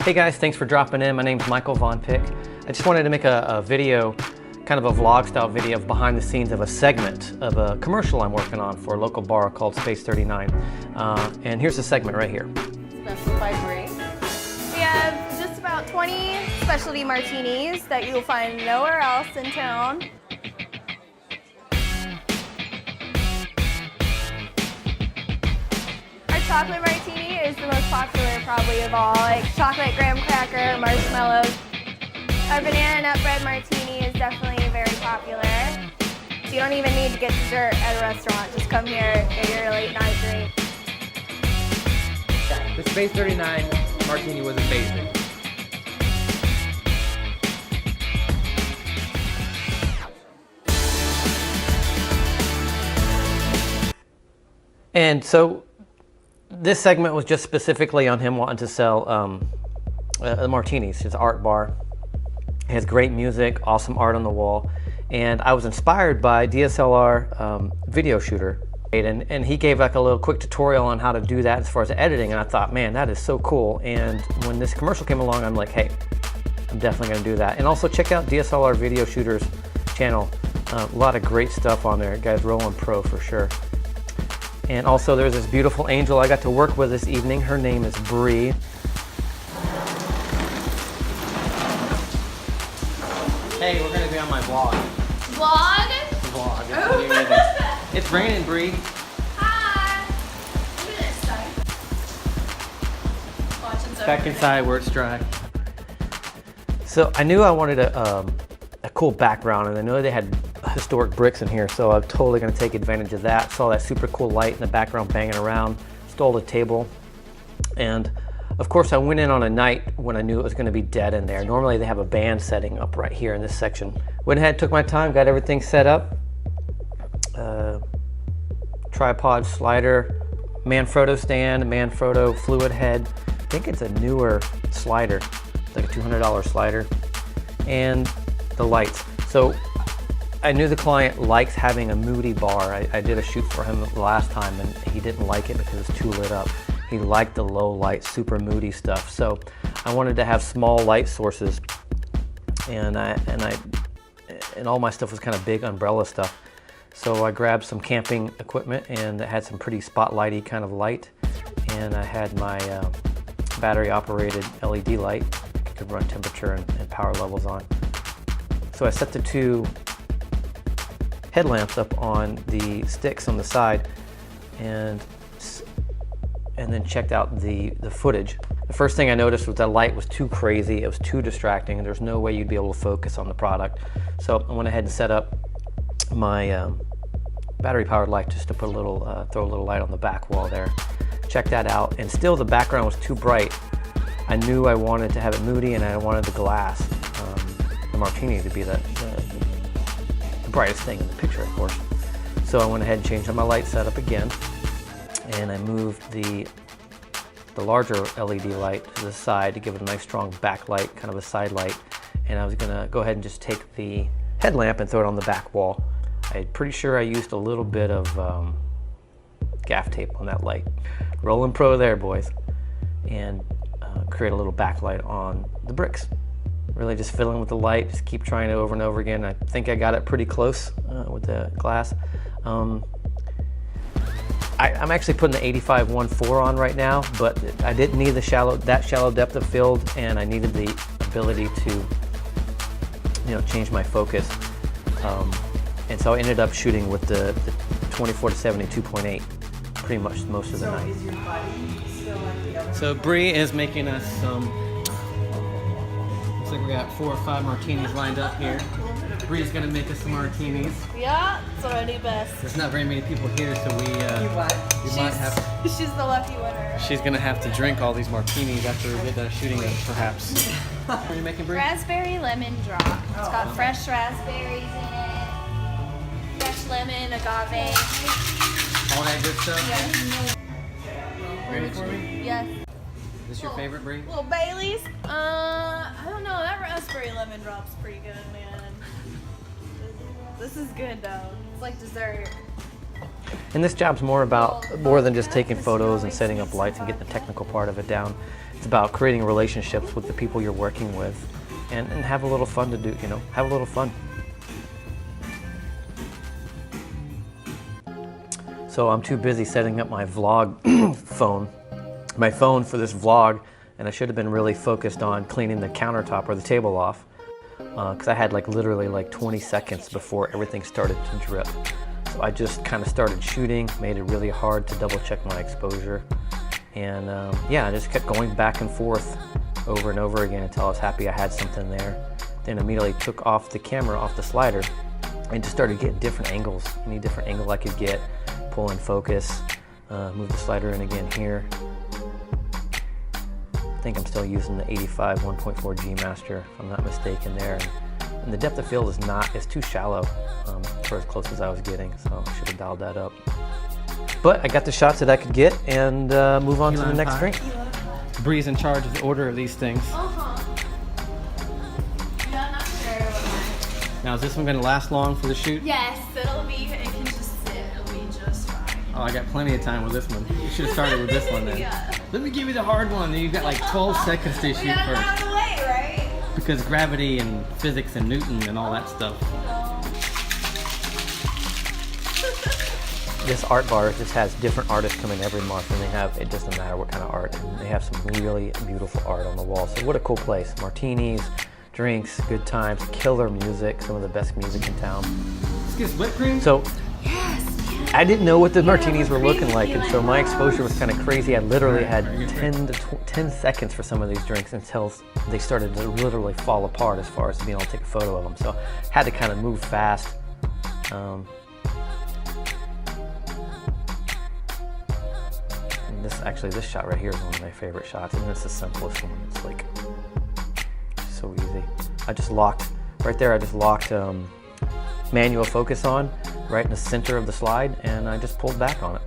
Hey guys, thanks for dropping in. My name's Michael Von Pick. I just wanted to make a video, kind of a vlog style video of behind the scenes of a segment of a commercial I'm working on for a local bar called Space 39. And here's the segment right here. Specified Brie. We have just about 20 specialty martinis that you'll find nowhere else in town. Our chocolate martini is the most popular probably of all, like chocolate graham cracker, marshmallows. Our banana nut bread martini is definitely very popular. So you don't even need to get dessert at a restaurant. Just come here, get your late night drink. The Space 39 martini was amazing. And so this segment was just specifically on him wanting to sell martinis, his art bar. It has great music, awesome art on the wall. And I was inspired by DSLR Video Shooter. And he gave like a little quick tutorial on how to do that as far as editing, and I thought, man, that is so cool. And when this commercial came along, I'm like, hey, I'm definitely gonna do that. And also check out DSLR Video Shooter's channel. A lot of great stuff on there. Guy's rolling pro for sure. And also there's this beautiful angel I got to work with this evening. Her name is Bree. Hey, we're gonna be on my vlog. Vlog? Vlog. It's gonna be amazing. It's raining, Bree. Hi! Look at this side. Watching some Back inside where it's dry. So I knew I wanted a cool background, and I know they had historic bricks in here, so I'm totally going to take advantage of that. Saw that super cool light in the background banging around, stole the table, and of course I went in on a night when I knew it was going to be dead in there. Normally they have a band setting up right here in this section. Went ahead, took my time, got everything set up. Tripod slider, Manfrotto stand, Manfrotto fluid head. I think it's a newer slider. It's like a $200 slider. And the lights. So I knew the client likes having a moody bar. I did a shoot for him the last time and he didn't like it because it's too lit up. He liked the low light, super moody stuff. So I wanted to have small light sources, and all my stuff was kind of big umbrella stuff. So I grabbed some camping equipment and it had some pretty spotlighty kind of light, and I had my battery operated LED light. I could run temperature and power levels on. So I set the two headlamps up on the sticks on the side, and then checked out the footage. The first thing I noticed was that light was too crazy, it was too distracting, and there's no way you'd be able to focus on the product. So I went ahead and set up my battery powered light just to put a little, throw a little light on the back wall there. Check that out, and still the background was too bright. I knew I wanted to have it moody, and I wanted the glass, the martini, to be the brightest thing in the picture, of course. So I went ahead and changed up my light setup again, and I moved the larger LED light to the side to give it a nice strong backlight, kind of a side light. And I was gonna go ahead and just take the headlamp and throw it on the back wall. I'm pretty sure I used a little bit of gaff tape on that light. Rolling pro there, boys. And create a little backlight on the bricks. Really just fiddling with the light, just keep trying it over and over again. I think I got it pretty close with the glass. I'm actually putting the 85-1.4 on right now, but I didn't need that shallow depth of field, and I needed the ability to, change my focus. And so I ended up shooting with the 24-70 2.8 pretty much most of the night. Is your buddy still at the other? So Bree is making us some, looks like we got 4 or 5 martinis lined up here. Bree's gonna make us some martinis. Yeah, that's what I do best. There's not very many people here, so we might have. She's the lucky winner. She's gonna have to drink all these martinis after we get done shooting them, perhaps. What are you making, Bree? Raspberry lemon drop. It's got fresh raspberries in it, fresh lemon, agave. All that good stuff? Yes. Ready for me? Yes. Is this your favorite, Bree? Little Bailey's. I don't know. That raspberry lemon drop's pretty good, man. This is good though. It's like dessert. And this job's more than just taking photos and setting up lights and getting the technical part of it down. It's about creating relationships with the people you're working with and have a little fun to do, you know, have a little fun. So I'm too busy setting up my vlog phone for this vlog, and I should have been really focused on cleaning the countertop or the table off, because I had like literally like 20 seconds before everything started to drip. So I just kind of started shooting, made it really hard to double check my exposure, and yeah, I just kept going back and forth over and over again until I was happy I had something there. Then immediately took off the camera off the slider and just started getting different angles, any different angle I could get, pull in focus, move the slider in again here. I think I'm still using the 85 1.4 Gmaster, if I'm not mistaken there. And the depth of field is too shallow for as close as I was getting, so I should have dialed that up. But I got the shots that I could get, and move on to the next drink. Bree's in charge of the order of these things. Yeah, not sure. Now, is this one going to last long for the shoot? Yes, it can just sit. It'll be just fine. Oh, I got plenty of time with this one. You should have started with this one then. Yeah. Let me give you the hard one. You've got like 12 seconds to shoot Out first. of the way, right? Because gravity and physics and Newton and all that stuff. This art bar just has different artists come in every month, and it doesn't matter what kind of art. And they have some really beautiful art on the wall. So what a cool place. Martinis, drinks, good times, killer music, some of the best music in town. This gets whipped cream? So I didn't know what the martinis were looking like, and so my exposure was kind of crazy. I literally had 10 seconds for some of these drinks until they started to literally fall apart as far as being able to take a photo of them. So I had to kind of move fast. This shot right here is one of my favorite shots, and it's the simplest one. It's like so easy. I just locked right there. I just locked manual focus on right in the center of the slide, and I just pulled back on it.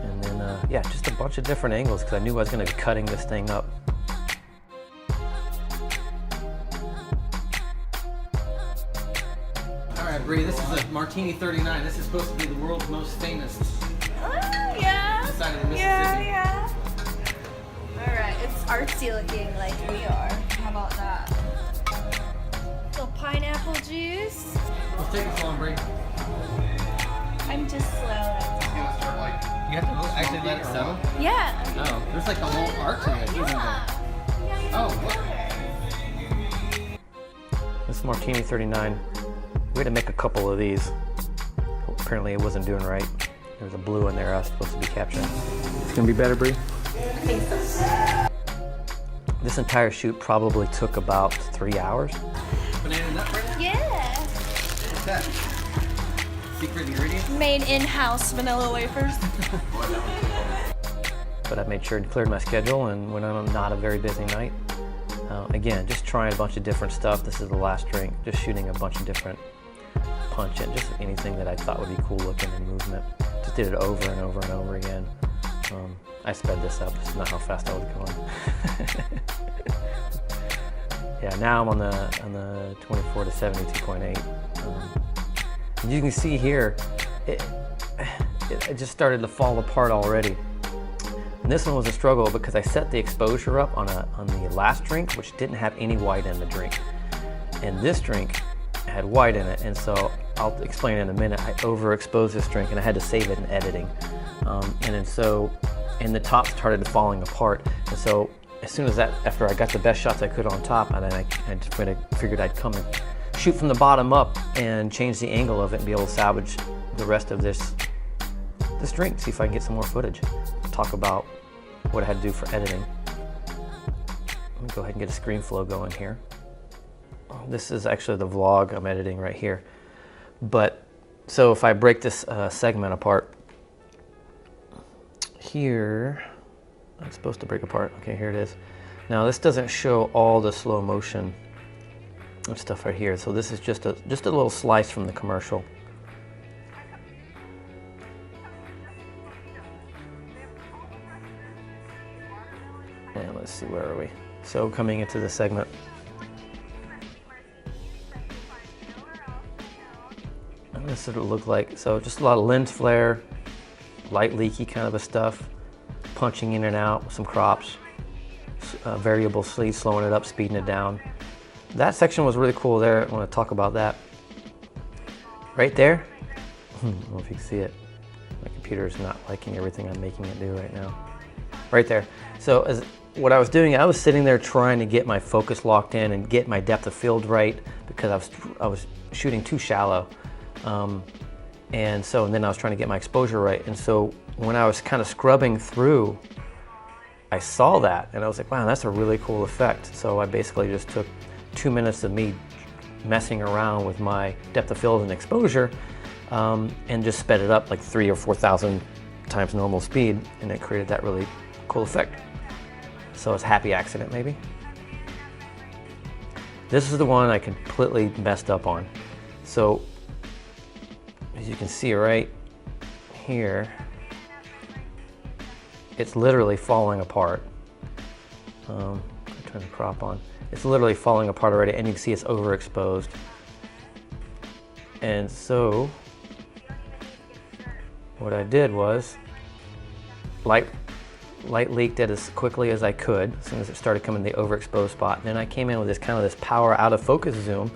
And then yeah, just a bunch of different angles because I knew I was going to be cutting this thing up. Alright, Bree, this is a Martini 39. This is supposed to be the world's most famous. Yeah. Side of the Mississippi. Yeah. Alright, it's artsy looking like we are. How about that? Little pineapple juice. Let's take it slow, Bree. I'm just slow. You have to actually let it settle? Yeah. Oh, there's like a whole art to it. Oh, what? This Martini 39, we had to make a couple of these. Apparently it wasn't doing right. There was a blue in there I was supposed to be capturing. It's gonna be better, Bree? This entire shoot probably took about 3 hours. Banana nut bread? Yeah. What's that? Secret ingredient? Made in-house vanilla wafers. But I made sure and cleared my schedule and went on not a very busy night. Again, just trying a bunch of different stuff. This is the last drink. Just shooting a bunch of different punch and just anything that I thought would be cool looking in movement. Just did it over and over and over again. I sped this up. This is not how fast I was going. Yeah, now I'm on the 24 to 72.8. You can see here, it just started to fall apart already. And this one was a struggle because I set the exposure up on the last drink, which didn't have any white in the drink. And this drink had white in it, and so I'll explain in a minute. I overexposed this drink and I had to save it in editing. And the top started falling apart. And so as soon as after I got the best shots I could on top, and then I just figured I'd come and shoot from the bottom up and change the angle of it and be able to salvage the rest of this drink, see if I can get some more footage. Talk about what I had to do for editing. Let me go ahead and get a screen flow going here. This is actually the vlog I'm editing right here. But so if I break this segment apart, here, it's supposed to break apart. Okay, here it is. Now this doesn't show all the slow motion of stuff right here. So this is just a little slice from the commercial. And let's see, where are we? So coming into the segment. This is what it looked like. So just a lot of lens flare, light leaky kind of a stuff, punching in and out with some crops, variable sleeve, slowing it up, speeding it down. That section was really cool there. I want to talk about that. Right there, I don't know if you can see it. My computer is not liking everything I'm making it do right now. Right there. So what I was doing, I was sitting there trying to get my focus locked in and get my depth of field right because I was shooting too shallow. And then I was trying to get my exposure right. And so when I was kind of scrubbing through, I saw that and I was like, wow, that's a really cool effect. So I basically just took 2 minutes of me messing around with my depth of field and exposure and just sped it up like 3,000 or 4,000 times normal speed, and it created that really cool effect. So it's a happy accident maybe. This is the one I completely messed up on. So as you can see right here, it's literally falling apart. I'm trying to crop on. It's literally falling apart already, and you can see it's overexposed. And so what I did was light leaked it as quickly as I could as soon as it started coming to the overexposed spot. Then I came in with this kind of power out of focus zoom,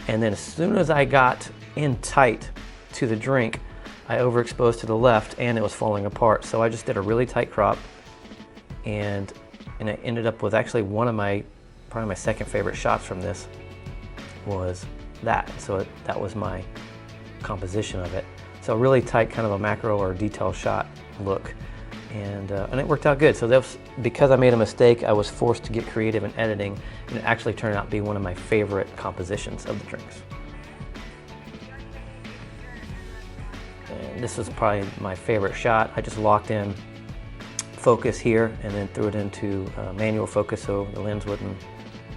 and then as soon as I got in tight to the drink, I overexposed to the left and it was falling apart. So I just did a really tight crop, and I ended up with actually one of my probably my second favorite shots from this was that. So that was my composition of it. So really tight, kind of a macro or detail shot look, and it worked out good. So that was, because I made a mistake, I was forced to get creative in editing, and it actually turned out to be one of my favorite compositions of the drinks. And this was probably my favorite shot. I just locked in focus here and then threw it into manual focus so the lens wouldn't.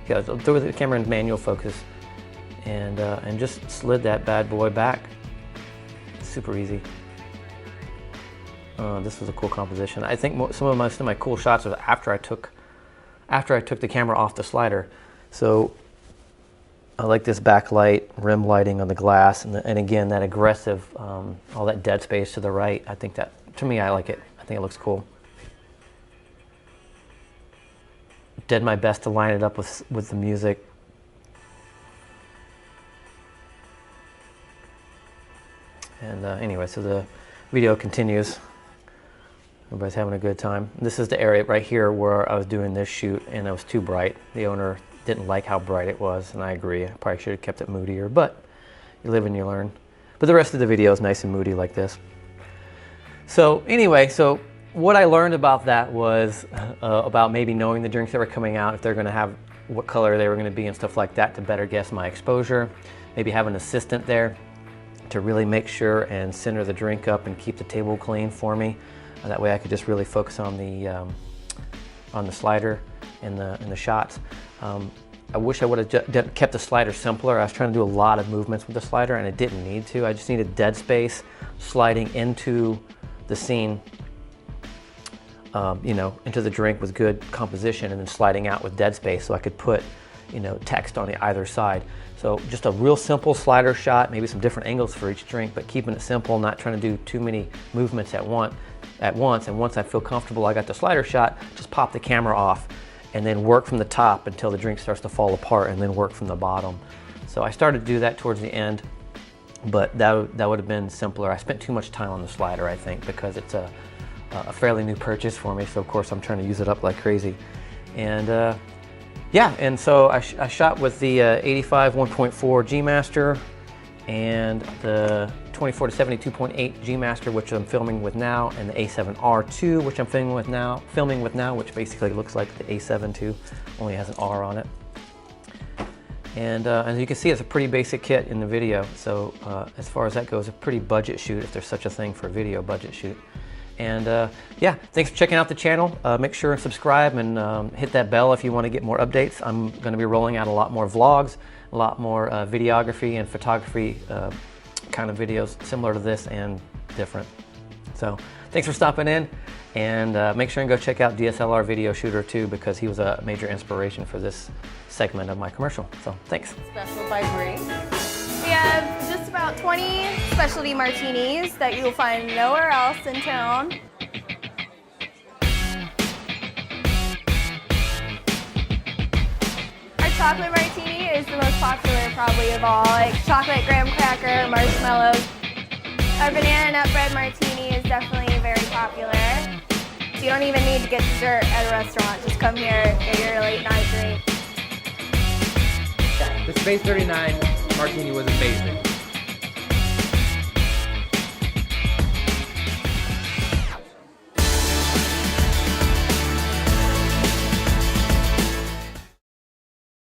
Yeah, threw the camera in manual focus and just slid that bad boy back. Super easy. This was a cool composition. I think most of my cool shots was after I took the camera off the slider. So I like this backlight, rim lighting on the glass, and again that aggressive, all that dead space to the right. I think that, to me, I like it. I think it looks cool. Did my best to line it up with the music. And anyway, so the video continues. Everybody's having a good time. This is the area right here where I was doing this shoot, and it was too bright. The owner didn't like how bright it was, and I agree. I probably should have kept it moodier, but you live and you learn. But the rest of the video is nice and moody like this. So anyway, so what I learned about that was about maybe knowing the drinks that were coming out, if they're going to have, what color they were going to be and stuff like that, to better guess my exposure. Maybe have an assistant there to really make sure and center the drink up and keep the table clean for me. That way I could just really focus on the slider and the shots. I wish I would have kept the slider simpler. I was trying to do a lot of movements with the slider and it didn't need to. I just needed dead space sliding into the scene, you know, into the drink with good composition, and then sliding out with dead space so I could put, you know, text on the either side. So just a real simple slider shot, maybe some different angles for each drink, but keeping it simple, not trying to do too many movements at once. And once I feel comfortable, I got the slider shot, just pop the camera off and then work from the top until the drink starts to fall apart, and then work from the bottom. So I started to do that towards the end, but that would have been simpler. I spent too much time on the slider, I think, because it's a fairly new purchase for me, so of course I'm trying to use it up like crazy. And yeah, and so I shot with the 85 1.4 Gmaster and the 24 to 72.8 Gmaster, which I'm filming with now, and the A7R2, which I'm filming with now, which basically looks like the A7 II, only has an R on it. And as you can see, it's a pretty basic kit in the video. So as far as that goes, a pretty budget shoot, if there's such a thing for a video budget shoot. And yeah, thanks for checking out the channel. Make sure and subscribe and hit that bell if you want to get more updates. I'm going to be rolling out a lot more vlogs, a lot more videography and photography kind of videos similar to this and different. So thanks for stopping in, and make sure and go check out DSLR Video Shooter too, because he was a major inspiration for this segment of my commercial. So thanks. Special by Bree. We have just about about 20 specialty martinis that you'll find nowhere else in town. Our chocolate martini is the most popular probably of all, like chocolate graham cracker, marshmallows. Our banana nut bread martini is definitely very popular. So you don't even need to get dessert at a restaurant. Just come here, get your late night drink. The Space 39 martini was amazing.